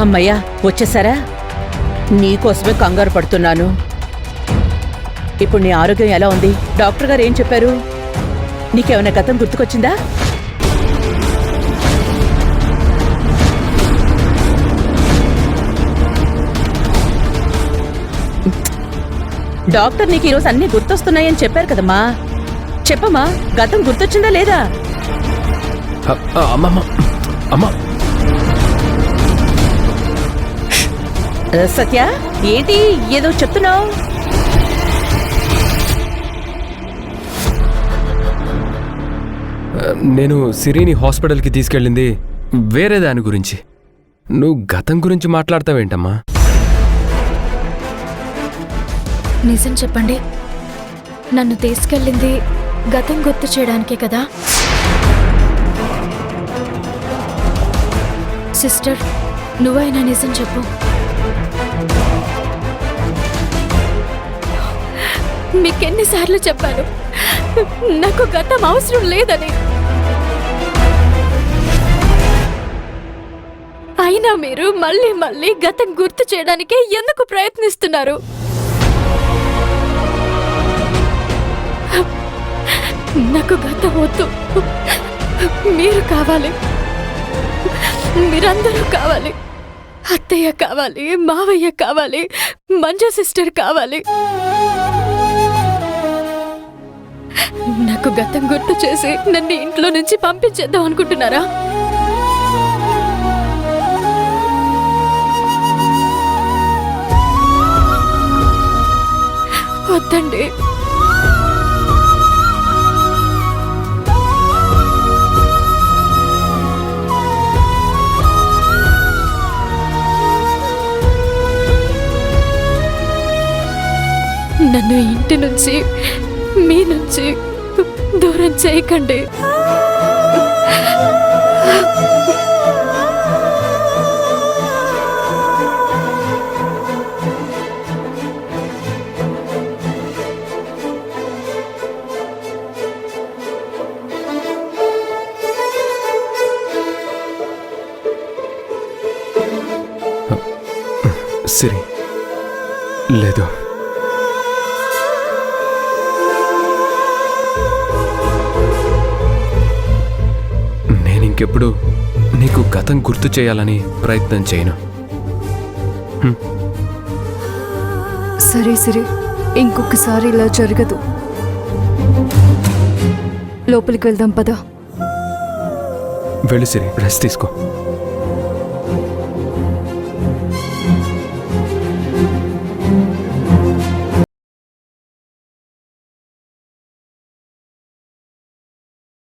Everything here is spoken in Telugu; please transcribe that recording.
అమ్మయ్యా వచ్చేసారా? నీకోసమే కంగారు పడుతున్నాను. ఇప్పుడు నీ ఆరోగ్యం ఎలా ఉంది? డాక్టర్ గారు ఏం చెప్పారు? నీకేమైనా గతం గుర్తుకొచ్చిందా? డాక్టర్ నీకు ఈరోజు అన్నీ గుర్తొస్తున్నాయని చెప్పారు కదమ్మా. చెప్పమ్మా, గతం గుర్తొచ్చిందా లేదా? సత్య, ఏంటి ఏదో చెప్తున్నావు? నేను సిరిని హాస్పిటల్కి తీసుకెళ్ళింది వేరే దాని గురించి. నువ్వు గతం గురించి మాట్లాడతావేంటమ్మా? నిజం చెప్పండి, నన్ను తీసుకెళ్ళింది గతం గుర్తు చేయడానికే కదా? సిస్టర్, నువ్వైనా నిజం చెప్పు. మీకెన్నిసార్లు చెప్పాను నాకు గతం అవసరం లేదని. అయినా మీరు మళ్ళీ మళ్ళీ గతం గుర్తు చేయడానికే ఎందుకు ప్రయత్నిస్తున్నారు? నాకు గతం వద్దు. మీరు కావాలి, మీరందరూ కావాలి. అత్తయ్య కావాలి, మావయ్య కావాలి, మంజు సిస్టర్ కావాలి. నాకు గతం గుర్తు చేసి నన్ను ఇంట్లో నుంచి పంపించేద్దాం అనుకుంటున్నారా? వద్దండి. నన్ను ఇంటి నుంచి, మీ నుంచి దూరం చేయకండి. సిరి, లేదు. ఇంకెప్పుడు నీకు గతం గుర్తు చేయాలని ప్రయత్నం చేయను. సరే సిరి, ఇంకొకసారి ఇలా జరగదు. లోపలికి వెళ్దాం పద. వెళ్ళు సిరి, రెస్ట్ తీసుకో.